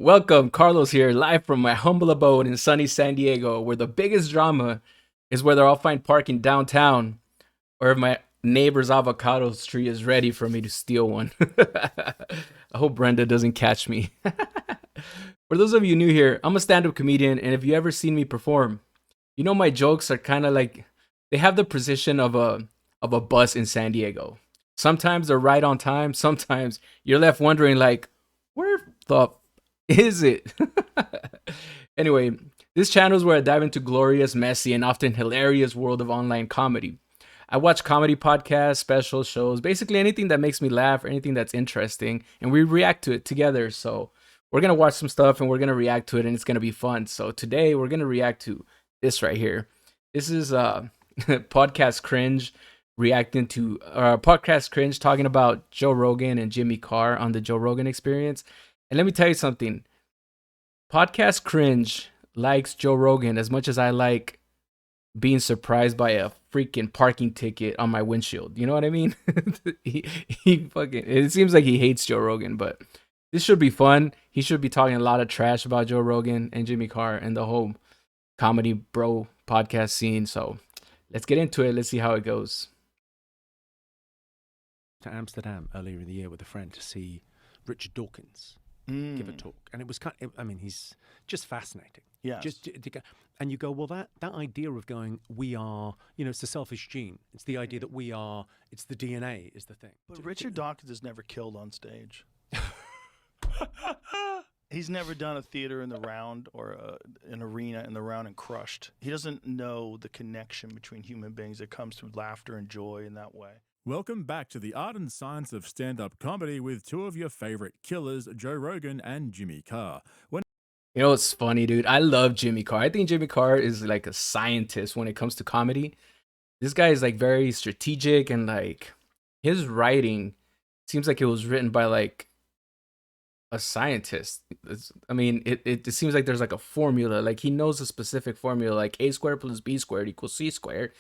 Welcome, Carlos here, live from my humble abode in sunny San Diego, where the biggest drama is whether I'll find parking downtown or if my neighbor's avocado tree is ready for me to steal one. I hope Brenda doesn't catch me. For those of you new here, I'm a stand-up comedian, and if you ever seen me perform, you know my jokes are kind of like they have the precision of a bus in San Diego. Sometimes they're right on time. Sometimes you're left wondering like, where the is it? Anyway, this channel is where I dive into glorious, messy, and often hilarious world of online comedy. I watch comedy podcasts, special shows, basically anything that makes me laugh or anything that's interesting, and we react to it together. So we're gonna watch some stuff and we're gonna react to it, and it's gonna be fun. So today we're gonna react to this right here. This is Podcast Cringe reacting to Podcast Cringe talking about Joe Rogan and Jimmy Carr on the Joe Rogan Experience. And let me tell you something. Podcast Cringe likes Joe Rogan as much as I like being surprised by a freaking parking ticket on my windshield. You know what I mean? he fucking, it seems like he hates Joe Rogan, but this should be fun. He should be talking a lot of trash about Joe Rogan and Jimmy Carr and the whole comedy bro podcast scene. So let's get into it. Let's see how it goes. To Amsterdam earlier in the year with a friend to see Richard Dawkins give a talk, and it was he's just fascinating. Yeah, And you go, well, that idea of going, we are, it's the selfish gene. It's the idea that we are. It's the DNA is the thing. But Richard Dawkins is never killed on stage. He's never done a theater in the round or an arena in the round and crushed. He doesn't know the connection between human beings that comes through laughter and joy in that way. Welcome back to the art and science of stand-up comedy with two of your favorite killers, Joe Rogan and Jimmy Carr. You know what's funny, dude? I love Jimmy Carr. I think Jimmy Carr is like a scientist when it comes to comedy. This guy is like very strategic, and like his writing seems like it was written by like a scientist. It seems like there's like a formula. Like he knows a specific formula, like a squared plus b squared equals c squared.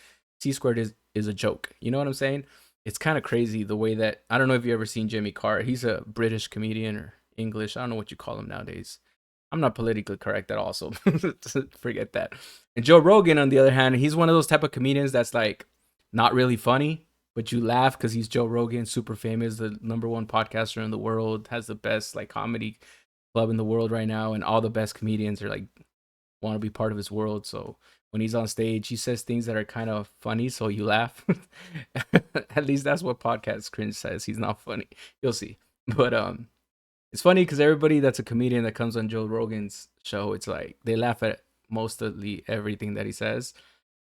C squared is a joke. You know what I'm saying? It's kind of crazy the way that, I don't know if you've ever seen Jimmy Carr. He's a British comedian or English. I don't know what you call him nowadays. I'm not politically correct at all, so forget that. And Joe Rogan, on the other hand, he's one of those type of comedians that's like not really funny, but you laugh because he's Joe Rogan, super famous, the #1 podcaster in the world, has the best like comedy club in the world right now, and all the best comedians are like want to be part of his world. So when he's on stage, he says things that are kind of funny, so you laugh. At least that's what Podcast Cringe says. He's not funny. You'll see. But it's funny because everybody that's a comedian that comes on Joe Rogan's show, it's like they laugh at mostly everything that he says.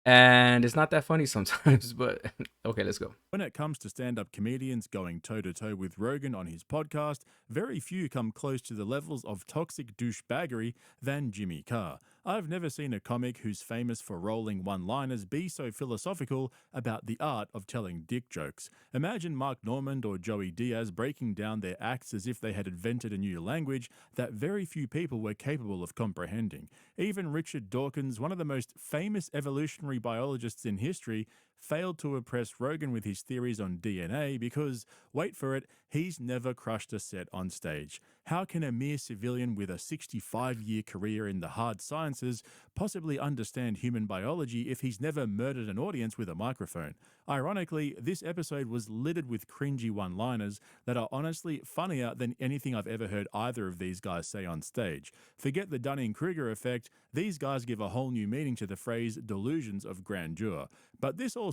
And it's not that funny sometimes, but okay, let's go. When it comes to stand-up comedians going toe-to-toe with Rogan on his podcast, very few come close to the levels of toxic douchebaggery than Jimmy Carr. I've never seen a comic who's famous for rolling one-liners be so philosophical about the art of telling dick jokes. Imagine Mark Normand or Joey Diaz breaking down their acts as if they had invented a new language that very few people were capable of comprehending. Even Richard Dawkins, one of the most famous evolutionary biologists in history, failed to impress Rogan with his theories on DNA because, wait for it, he's never crushed a set on stage. How can a mere civilian with a 65-year career in the hard sciences possibly understand human biology if he's never murdered an audience with a microphone? Ironically, this episode was littered with cringy one-liners that are honestly funnier than anything I've ever heard either of these guys say on stage. Forget the Dunning-Kruger effect, these guys give a whole new meaning to the phrase delusions of grandeur. But this all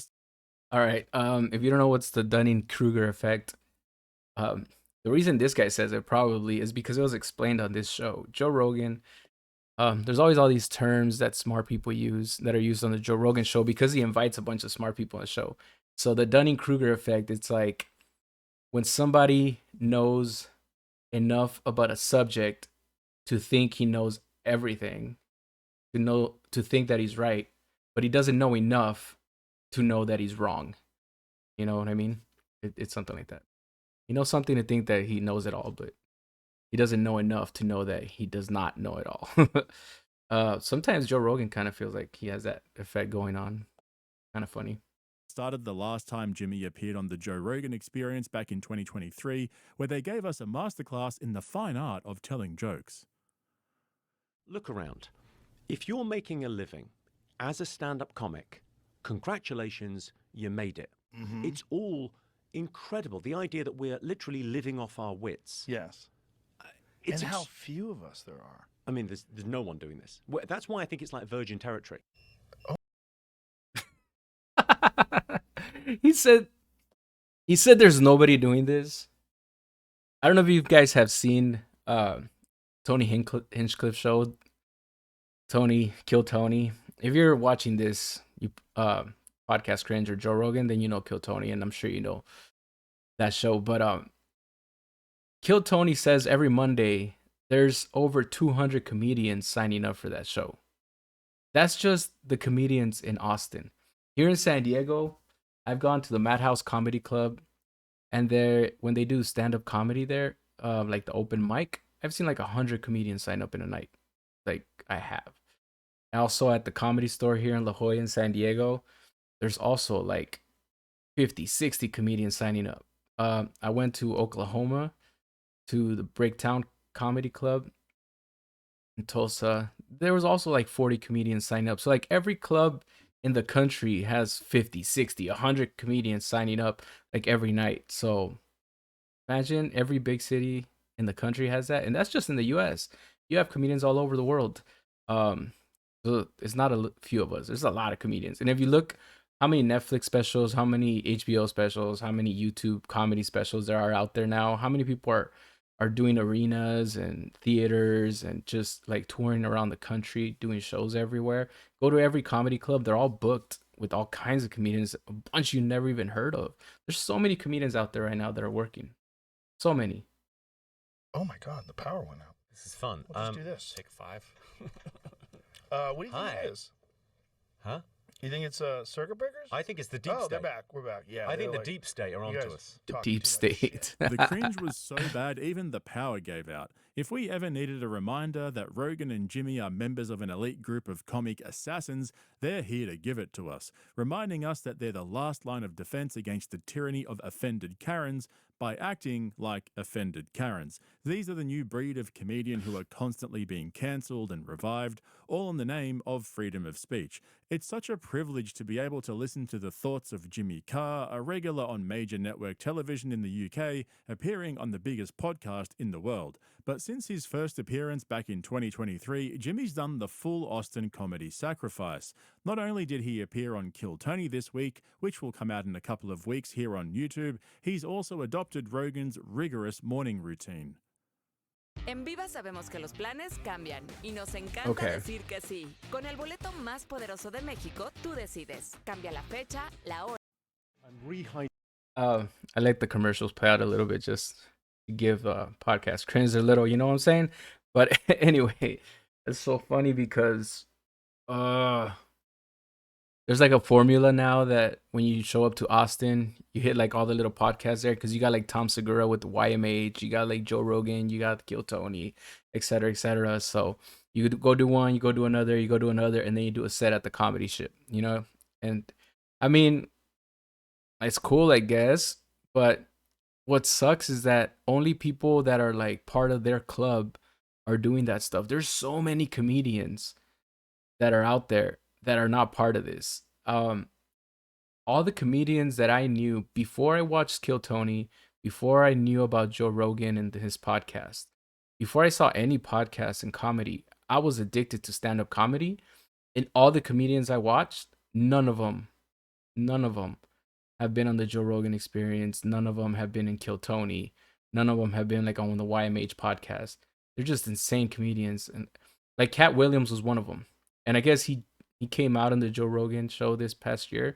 right. If you don't know what's the Dunning-Kruger effect, the reason this guy says it probably is because it was explained on this show. Joe Rogan, there's always all these terms that smart people use that are used on the Joe Rogan show because he invites a bunch of smart people on the show. So the Dunning-Kruger effect, it's like when somebody knows enough about a subject to think he knows everything, to think that he's right, but he doesn't know enough to know that he's wrong. You know what I mean? It's something like that. He knows something to think that he knows it all, but he doesn't know enough to know that he does not know it all. Sometimes Joe Rogan kind of feels like he has that effect going on. Kind of funny. Started the last time Jimmy appeared on the Joe Rogan Experience back in 2023, where they gave us a masterclass in the fine art of telling jokes. Look around. If you're making a living as a stand-up comic, congratulations, you made it. Mm-hmm. It's all incredible. The idea that we're literally living off our wits. Yes. It's And how few of us there are. I mean, there's no one doing this. That's why I think it's like virgin territory. He said there's nobody doing this. I don't know if you guys have seen Tony Hinchcliffe's show, Tony Kill Tony. If you're watching this, you Podcast Cringe or Joe Rogan, then you know Kill Tony, and I'm sure you know that show. But Kill Tony says every Monday there's over 200 comedians signing up for that show. That's just the comedians in Austin. Here in San Diego, I've gone to the Madhouse Comedy Club, and when they do stand-up comedy there, like the open mic, I've seen like 100 comedians sign up in a night. Like I have. Also at the Comedy Store here in La Jolla in San Diego, there's also like 50, 60 comedians signing up. I went to Oklahoma to the Breaktown Comedy Club in Tulsa. There was also like 40 comedians signing up. So like every club in the country has 50, 60, 100 comedians signing up like every night. So imagine every big city in the country has that. And that's just in the US. You have comedians all over the world. So it's not a few of us. There's a lot of comedians. And if you look how many Netflix specials, how many HBO specials, how many YouTube comedy specials there are out there now, how many people are doing arenas and theaters and just like touring around the country, doing shows everywhere. Go to every comedy club. They're all booked with all kinds of comedians, a bunch you never even heard of. There's so many comedians out there right now that are working. So many. Oh my God, the power went out. This is fun. Let's do this. Take 5. What do you think Hi. it is? Huh? You think it's circuit breakers? I think it's the deep oh, state. they're back. We're back. Yeah. I think they're the deep state are you onto guys us. talk Deep too much shit. state. The cringe was so bad, even the power gave out. If we ever needed a reminder that Rogan and Jimmy are members of an elite group of comic assassins, they're here to give it to us, reminding us that they're the last line of defense against the tyranny of offended Karens by acting like offended Karens. These are the new breed of comedian who are constantly being cancelled and revived, all in the name of freedom of speech. It's such a privilege to be able to listen to the thoughts of Jimmy Carr, a regular on major network television in the UK, appearing on the biggest podcast in the world. But since his first appearance back in 2023, Jimmy's done the full Austin comedy sacrifice. Not only did he appear on Kill Tony this week, which will come out in a couple of weeks here on YouTube, he's also adopted Rogan's rigorous morning routine. En Viva sabemos que los planes cambian y nos encanta Okay. decir que sí. Con el boleto más poderoso de México, tú decides. Cambia la fecha, la hora. I'm I like the commercials play out a little bit just to give Podcast Cringe a little, you know what I'm saying? But anyway, it's so funny because there's like a formula now that when you show up to Austin, you hit like all the little podcasts there because you got like Tom Segura with YMH, you got like Joe Rogan, you got Kill Tony, etc., etc. So you go do one, you go do another, you go do another, and then you do a set at the comedy ship, you know? And I mean, it's cool, I guess, but what sucks is that only people that are like part of their club are doing that stuff. There's so many comedians that are out there that are not part of this. All the comedians that I knew before I watched Kill Tony, before I knew about Joe Rogan and his podcast, before I saw any podcasts in comedy, I was addicted to stand-up comedy. And all the comedians I watched, none of them have been on the Joe Rogan Experience. None of them have been in Kill Tony. None of them have been like on the YMH podcast. They're just insane comedians. And like Cat Williams was one of them. And I guess he came out on the Joe Rogan show this past year.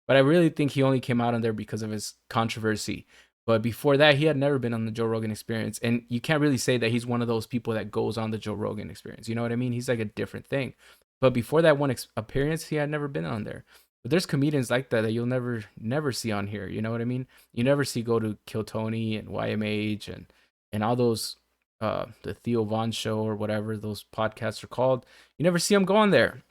But I really think he only came out on there because of his controversy. But before that, he had never been on the Joe Rogan Experience. And you can't really say that he's one of those people that goes on the Joe Rogan Experience. You know what I mean? He's like a different thing. But before that one appearance, he had never been on there. But there's comedians like that you'll never see on here. You know what I mean? You never see go to Kill Tony and YMH and all those, the Theo Von show or whatever those podcasts are called. You never see them go on there.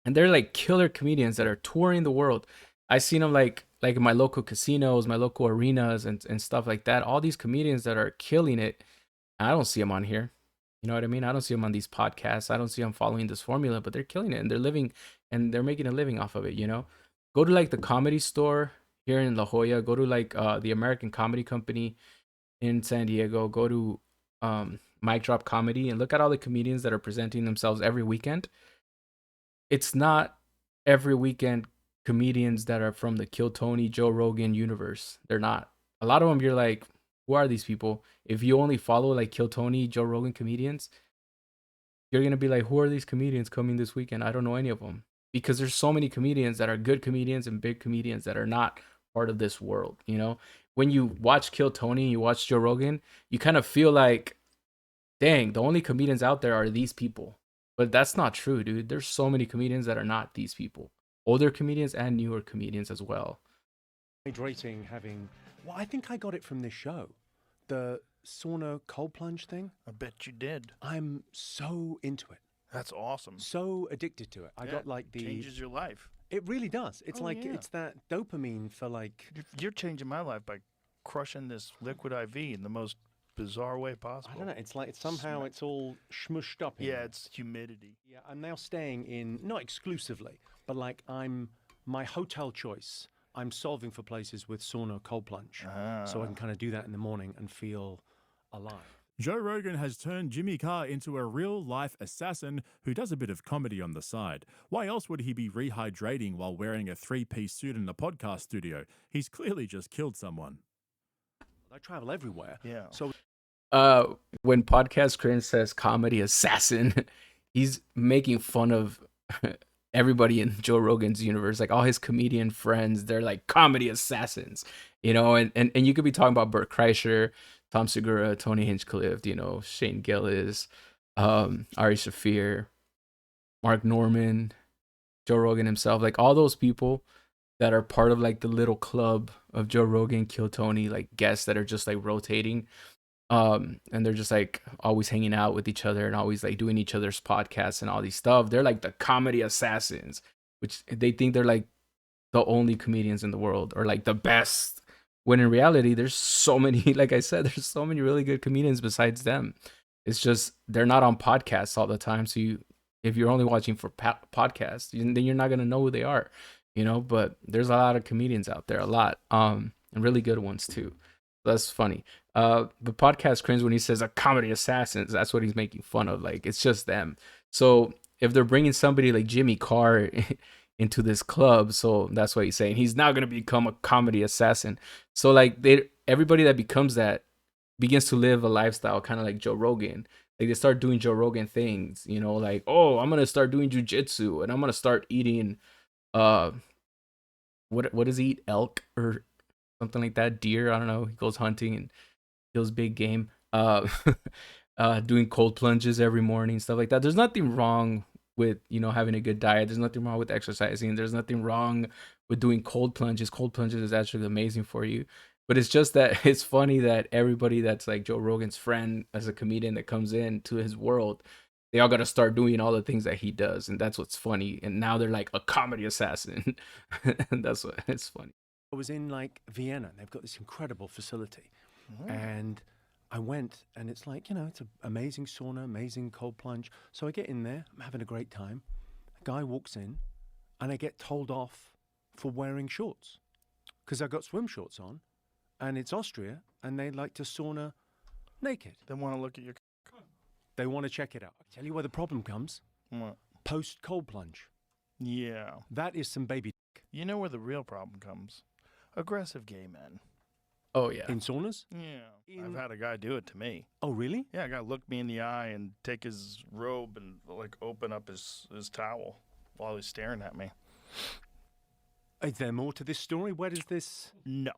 And they're like killer comedians that are touring the world. I seen them like in my local casinos, my local arenas and stuff like that. All these comedians that are killing it. I don't see them on here. You know what I mean? I don't see them on these podcasts. I don't see them following this formula, but they're killing it and they're living and they're making a living off of it, you know? Go to like the Comedy Store here in La Jolla, go to like the American Comedy Company in San Diego, go to Mic Drop Comedy and look at all the comedians that are presenting themselves every weekend. It's not every weekend comedians that are from the Kill Tony, Joe Rogan universe. They're not. A lot of them, you're like, who are these people? If you only follow like Kill Tony, Joe Rogan comedians, you're going to be like, who are these comedians coming this weekend? I don't know any of them. Because there's so many comedians that are good comedians and big comedians that are not part of this world, you know? When you watch Kill Tony, you watch Joe Rogan, you kind of feel like, dang, the only comedians out there are these people. But that's not true, dude. There's so many comedians that are not these people. Older comedians and newer comedians as well. Hydrating, having... Well, I think I got it from this show. The sauna cold plunge thing. I bet you did. I'm so into it. That's awesome. So addicted to it. I got like the... changes your life. It really does. It's like, yeah. it's that dopamine for like... You're changing my life by crushing this liquid IV in the most bizarre way possible. I don't know. It's like somehow it's all smushed up. Yeah, it's humidity. Yeah, I'm now staying in, not exclusively, but like my hotel choice, I'm solving for places with sauna cold plunge. So I can kind of do that in the morning and feel alive. Joe Rogan has turned Jimmy Carr into a real-life assassin who does a bit of comedy on the side. Why else would he be rehydrating while wearing a three-piece suit in the podcast studio? He's clearly just killed someone. I travel everywhere. Yeah. So When Podcast Cringe says comedy assassin, he's making fun of everybody in Joe Rogan's universe. Like all his comedian friends, they're like comedy assassins, you know, and you could be talking about Bert Kreischer, Tom Segura, Tony Hinchcliffe, you know, Shane Gillis, Ari Shaffir, Mark Norman, Joe Rogan himself, like all those people that are part of like the little club of Joe Rogan, Kill Tony, like guests that are just like rotating. And they're just like always hanging out with each other and always like doing each other's podcasts and all these stuff. They're like the comedy assassins, which they think they're like the only comedians in the world or like the best. When in reality, there's so many, like I said, there's so many really good comedians besides them. It's just they're not on podcasts all the time. So if you're only watching for podcasts, then you're not gonna know who they are, you know. But there's a lot of comedians out there, a lot, and really good ones too. That's funny. The Podcast Cringe, when he says a comedy assassins, that's what he's making fun of. Like it's just them. So if they're bringing somebody like Jimmy Carr into this club, so that's what he's saying. He's now gonna become a comedy assassin. So like everybody that becomes that begins to live a lifestyle kind of like Joe Rogan. Like they start doing Joe Rogan things, you know, like, oh, I'm gonna start doing jujitsu and I'm gonna start eating what does he eat? Elk or something like that, deer. I don't know. He goes hunting and kills big game. Doing cold plunges every morning, stuff like that. There's nothing wrong with, you know, having a good diet. There's nothing wrong with exercising. There's nothing wrong with doing cold plunges. Cold plunges is actually amazing for you. But it's just that it's funny that everybody that's like Joe Rogan's friend as a comedian that comes in to his world, they all got to start doing all the things that he does. And that's what's funny. And now they're like a comedy assassin. And that's what it's funny. I was in like Vienna. They've got this incredible facility. And I went and it's like, you know, it's an amazing sauna, amazing cold plunge. So I get in there, I'm having a great time. A guy walks in and I get told off for wearing shorts because I got swim shorts on and it's Austria and they like to sauna naked. They want to look at your... They want to check it out. I'll tell you where the problem comes. What? Post cold plunge. Yeah. That is some baby dick. You know where the real problem comes? Aggressive gay men. Oh, yeah. In saunas? Yeah. I've had a guy do it to me. Oh, really? Yeah, a guy looked me in the eye and take his robe and like open up his towel while he's staring at me. Is there more to this story? Where does this... No.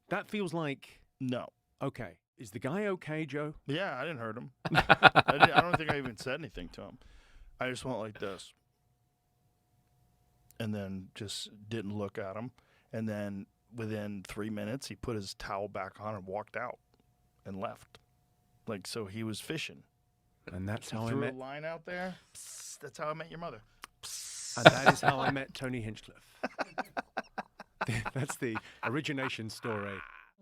That feels like... No. Okay. Is the guy okay, Joe? Yeah, I didn't hurt him. I don't think I even said anything to him. I just went like this. And then just didn't look at him. And then within 3 minutes, he put his towel back on and walked out and left. Like, so he was fishing. And that's how I Threw met... a line out there. Psst, that's how I met your mother. Psst. And that is how I met Tony Hinchcliffe. That's the origination story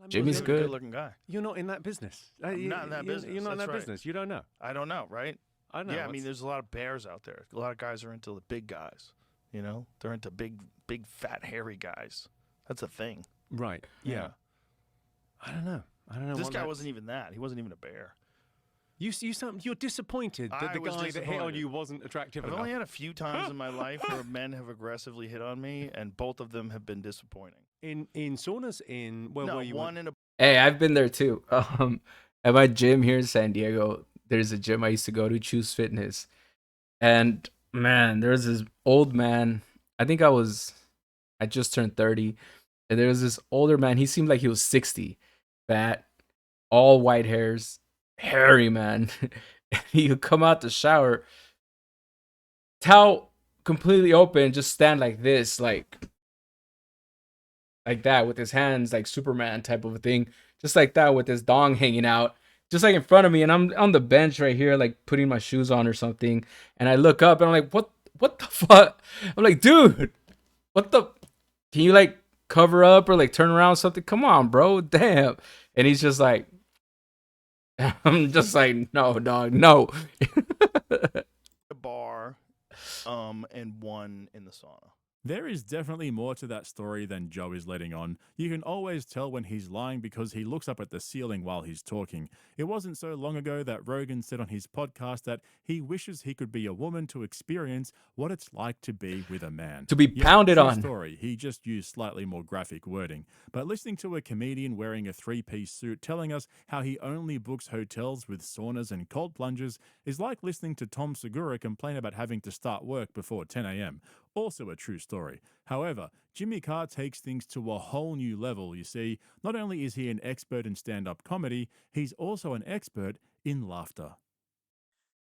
Jimmy's He's a good. good-looking guy. You're not in that business. I'm not in that business. You're not in That's that right. business. You don't know. I don't know, right? I know. Yeah, I mean, there's a lot of bears out there. A lot of guys are into the big guys. You know, they're into big, fat, hairy guys. That's a thing. right. Yeah. I don't know. This what guy that- wasn't even that. He wasn't even a bear. You sound. You're disappointed that I the was guy that hit on disappointed. you wasn't attractive I've enough. only had a few times in my life where men have aggressively hit on me, and both of them have been disappointing. in saunas where No, you one went? in a Hey, I've been there too. At my gym here in San Diego, there's a gym I used to go to, Choose Fitness. And man, there was this old man. I think I just turned 30. And there was this older man. He seemed like he was 60. Fat, all white hairs, hairy man. He would come out the shower, towel completely open, just stand like this, like that with his hands, like Superman type of a thing, just like that with his dong hanging out, just like in front of me. And I'm on the bench right here, like putting my shoes on or something. And I look up and I'm like, what the fuck? I'm like, dude, what the? Can you like cover up or like turn around or something? Come on, bro, damn. And he's just like, I'm just like, no, dog, no. bar, and one in the sauna. There is definitely more to that story than Joe is letting on. You can always tell when he's lying because he looks up at the ceiling while he's talking. It wasn't so long ago that Rogan said on his podcast that he wishes he could be a woman to experience what it's like to be with a man. To be pounded true on. Story. He just used slightly more graphic wording. But listening to a comedian wearing a three-piece suit telling us how he only books hotels with saunas and cold plunges is like listening to Tom Segura complain about having to start work before 10 a.m. Also a true story. However, Jimmy Carr takes things to a whole new level, you see. Not only is he an expert in stand-up comedy, he's also an expert in laughter.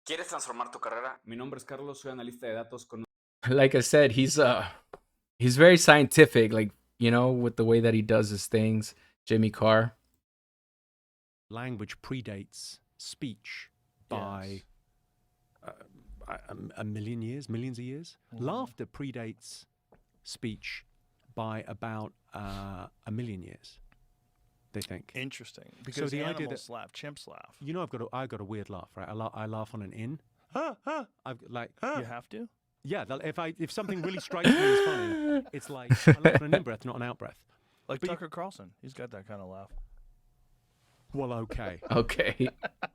¿Quieres transformar tu carrera? Mi nombre es Carlos, soy analista de datos con... Like I said, he's very scientific, like, you know, with the way that he does his things. Jimmy Carr. Language predates speech by millions of years. Laughter predates speech by about a million years, they think. Interesting. Because the idea animals that- laugh, chimps laugh. You know, I got a weird laugh, right? I laugh on an in. I've like You have to? yeah. If something really strikes me as funny, it's like I laugh on an in breath, not an out breath. Like But you- Tucker Carlson. He's got that kind of laugh. Well, okay. Okay.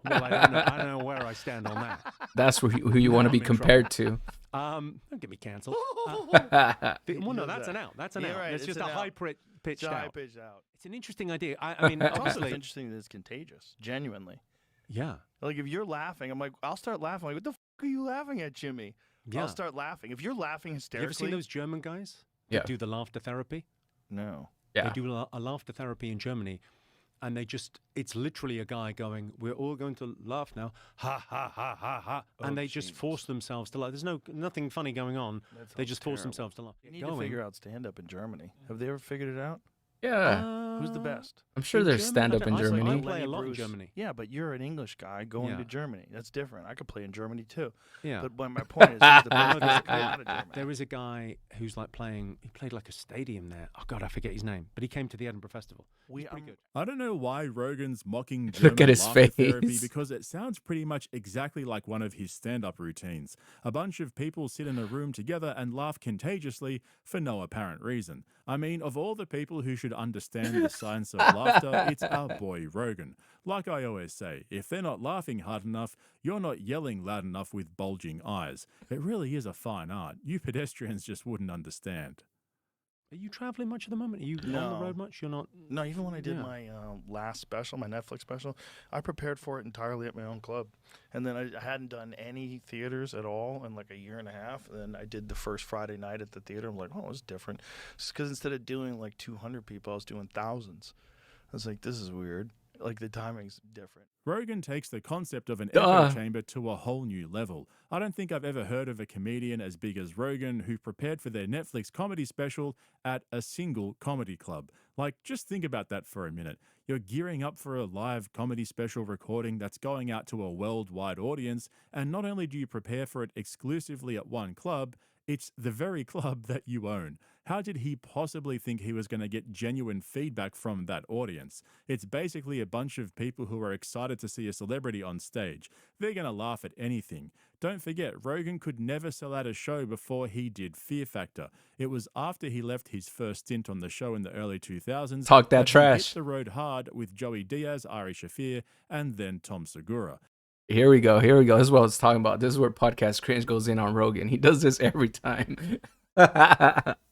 Well, I don't know where I stand on that. That's who you want to I'm be in compared to. Don't get me cancelled. Well, no, does that's that. an out. That's an Yeah, out. right, It's it's just an a out. high pitched High out. pitched out. It's an interesting idea. I mean, It's also obviously, interesting that it's contagious, genuinely. yeah. Like, if you're laughing, I'm like, I'll start laughing. Like, what the fuck are you laughing at, Jimmy? Yeah. I'll start laughing. If you're laughing You hysterically. ever seen those German guys? Yeah. That do the laughter therapy. No. Yeah. They do a laughter therapy in Germany, and it's literally a guy going, "We're all going to laugh now, ha ha ha ha ha," and they just force themselves to laugh. There's nothing funny going on. That They sounds just force terrible. themselves to laugh. You need to figure out stand-up in Germany. Have they ever figured it out? Yeah. Who's the best? I'm sure in there's Germany? stand up I in don't- I Germany. play a lot in Bruce. Germany. Yeah, but you're an English guy going Yeah. to Germany. That's different. I could play in Germany too. Yeah. But my point is, who's the best guy to come out of Germany? There is a guy who's like he played like a stadium there. Oh God, I forget his name, but he came to the Edinburgh Festival. We, Pretty good. I don't know why Rogan's mocking Look German at his laughter therapy face. because it sounds pretty much exactly like one of his stand-up routines. A bunch of people sit in a room together and laugh contagiously for no apparent reason. I mean, of all the people who should understand the science of laughter, it's our boy Rogan. Like I always say, if they're not laughing hard enough, you're not yelling loud enough with bulging eyes. It really is a fine art. You pedestrians just wouldn't understand. Are you traveling much at the moment? Are you on No. the road much? You're not. No, even when I did Yeah. my last special, my Netflix special, I prepared for it entirely at my own club. And then I hadn't done any theaters at all in like a year and a half. And then I did the first Friday night at the theater. I'm like, oh, it was different. Because instead of doing like 200 people, I was doing thousands. I was like, this is weird. Like, the timing's different. Rogan takes the concept of an Duh. echo chamber to a whole new level. I don't think I've ever heard of a comedian as big as Rogan who prepared for their Netflix comedy special at a single comedy club. Like, just think about that for a minute. You're gearing up for a live comedy special recording that's going out to a worldwide audience, and not only do you prepare for it exclusively at one club, It's the very club that you own. How did he possibly think he was going to get genuine feedback from that audience? It's basically a bunch of people who are excited to see a celebrity on stage. They're going to laugh at anything. Don't forget, Rogan could never sell out a show before he did Fear Factor. It was after he left his first stint on the show in the early 2000s Talk that he trash. hit the road hard with Joey Diaz, Ari Shafir, and then Tom Segura. Here we go. This is what I was talking about. This is where Podcast Cringe goes in on Rogan. He does this every time.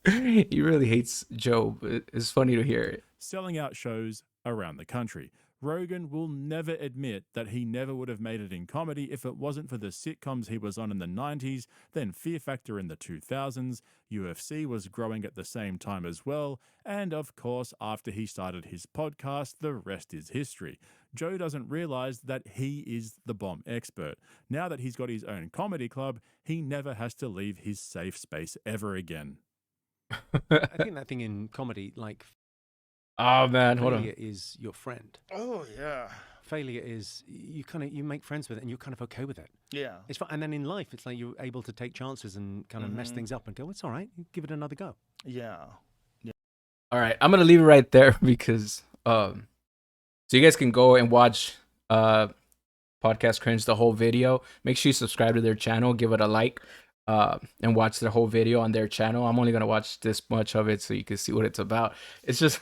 He really hates Joe, but it's funny to hear it. Selling out shows around the country. Rogan will never admit that he never would have made it in comedy if it wasn't for the sitcoms he was on in the 90s, then Fear Factor in the 2000s, UFC was growing at the same time as well, and of course, after he started his podcast, the rest is history. Joe doesn't realize that he is the bomb expert. Now that he's got his own comedy club, he never has to leave his safe space ever again. I think that thing in comedy, like, Oh man, hold failure on. is your friend. Oh yeah, Failure is you make friends with it and you're kind of okay with it. yeah. It's fun. And then in life, it's like you're able to take chances and kind of mess things up and go, it's all right, give it another go. Yeah. All right, I'm gonna leave it right there because so you guys can go and watch Podcast Cringe the whole video. Make sure you subscribe to their channel, give it a like, and watch the whole video on their channel. I'm only gonna watch this much of it so you can see what it's about. It's just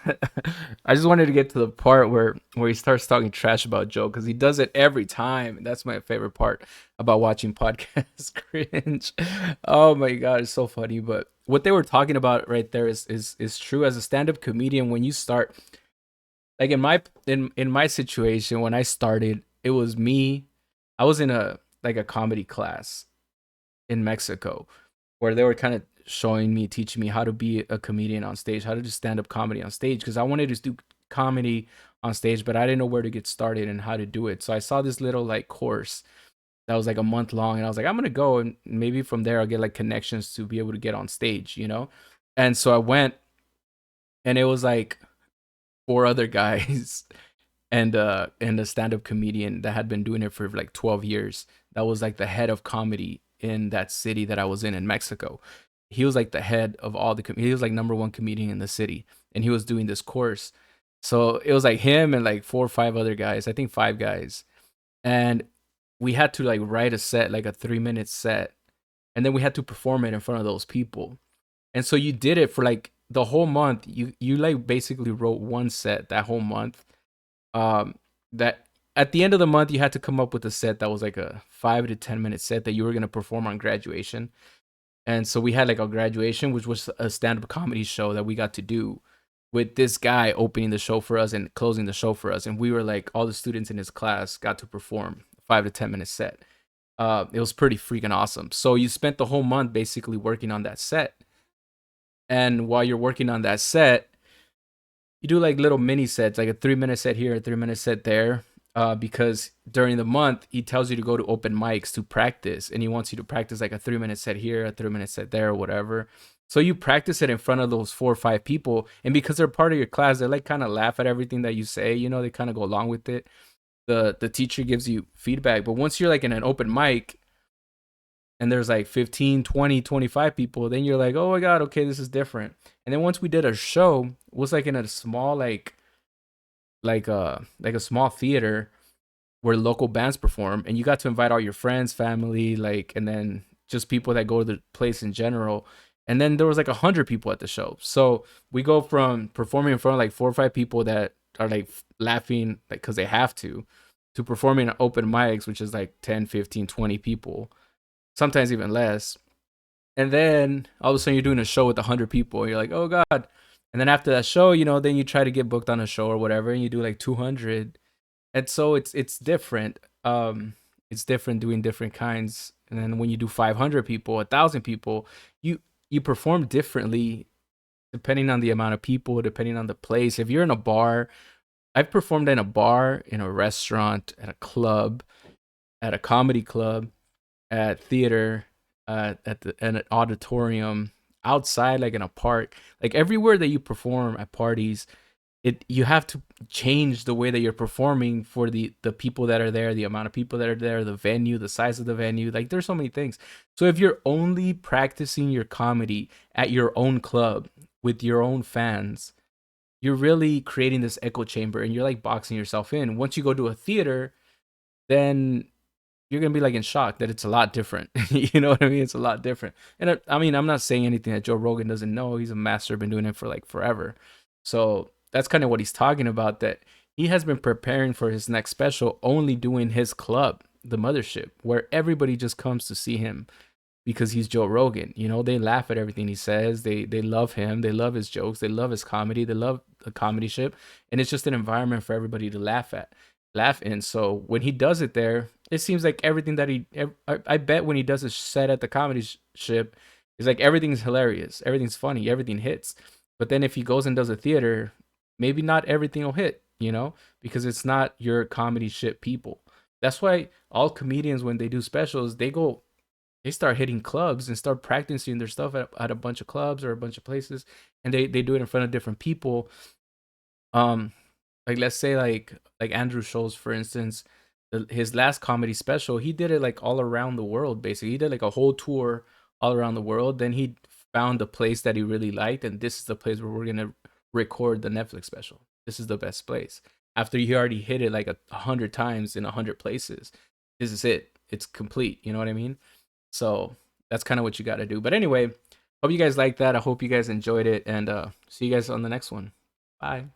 I just wanted to get to the part where he starts talking trash about Joe because he does it every time. And that's my favorite part about watching Podcast Cringe. Oh my god, it's so funny. But what they were talking about right there is true. As a stand-up comedian, when you start, like in my situation when I started, it was me. I was in a comedy class in Mexico where they were kind of teaching me how to be a comedian on stage, how to do stand-up comedy on stage, because I wanted to do comedy on stage, but I didn't know where to get started and how to do it. So I saw this little like course that was like a month long, and I was like, I'm gonna go, and maybe from there I'll get like connections to be able to get on stage, you know? And so I went, and it was like 4 other guys and a stand-up comedian that had been doing it for like 12 years. That was like the head of comedy in that city that I was in Mexico. He was like the head of all he was like #1 comedian in the city, and he was doing this course. So it was like him and like 4 or 5 other guys, I think 5 guys. And we had to like write a set, like a 3-minute set, and then we had to perform it in front of those people. And so you did it for like the whole month. You like basically wrote one set that whole month. That at the end of the month you had to come up with a set that was like a 5 to 10 minute set that you were going to perform on graduation. And so we had like a graduation, which was a stand-up comedy show that we got to do with this guy opening the show for us and closing the show for us. And we were like, all the students in his class got to perform a 5 to 10 minute set. It was pretty freaking awesome. So you spent the whole month basically working on that set. And while you're working on that set, you do like little mini sets, like a 3-minute set here, a 3-minute set there. Because during the month, he tells you to go to open mics to practice, and he wants you to practice like a 3-minute set here, a 3-minute set there, or whatever. So you practice it in front of those 4 or 5 people, and because they're part of your class, they like kind of laugh at everything that you say. You know, they kind of go along with it. The teacher gives you feedback, but once you're like in an open mic, and there's like 15, 20, 25 people, then you're like, oh my god, okay, this is different. And then once we did a show, it was like in a small like a small theater where local bands perform, and you got to invite all your friends, family, like, and then just people that go to the place in general. And then there was like 100 people at the show. So we go from performing in front of like 4 or 5 people that are like laughing like because they have to performing at open mics, which is like 10, 15, 20 people, sometimes even less. And then all of a sudden you're doing a show with 100 people, and you're like, oh god. And then after that show, you know, then you try to get booked on a show or whatever, and you do like 200. And so it's different. It's different doing different kinds. And then when you do 500 people, 1,000 people, you perform differently depending on the amount of people, depending on the place. If you're in a bar, I've performed in a bar, in a restaurant, at a club, at a comedy club, at theater, at an auditorium, outside, like in a park, like everywhere that you perform at parties, you have to change the way that you're performing for the people that are there, the amount of people that are there, the venue, the size of the venue. Like there's so many things. So if you're only practicing your comedy at your own club with your own fans, you're really creating this echo chamber and you're like boxing yourself in. Once you go to a theater, then you're gonna be like in shock that it's a lot different. You know what I mean? It's a lot different. And I mean, I'm not saying anything that Joe Rogan doesn't know. He's a master, been doing it for like forever. So that's kind of what he's talking about, that he has been preparing for his next special, only doing his club, the Mothership, where everybody just comes to see him because he's Joe Rogan. You know, they laugh at everything he says. They love him. They love his jokes. They love his comedy. They love the Comedy Ship. And it's just an environment for everybody to laugh in. So when he does it there, it seems like everything that I bet when he does a set at the Comedy Ship, it's like everything's hilarious. Everything's funny. Everything hits. But then if he goes and does a theater, maybe not everything will hit, you know, because it's not your Comedy Ship people. That's why all comedians, when they do specials, they start hitting clubs and start practicing their stuff at a bunch of clubs or a bunch of places, and they do it in front of different people. Like let's say like Andrew Schulz, for instance, his last comedy special, he did it like all around the world. Basically, he did like a whole tour all around the world. Then he found a place that he really liked, and this is the place where we're gonna record the Netflix special. This is the best place. After he already hit it like 100 times in 100 places, this is it. It's complete. You know what I mean? So that's kind of what you got to do. But anyway, hope you guys liked that. I hope you guys enjoyed it, and see you guys on the next one. Bye.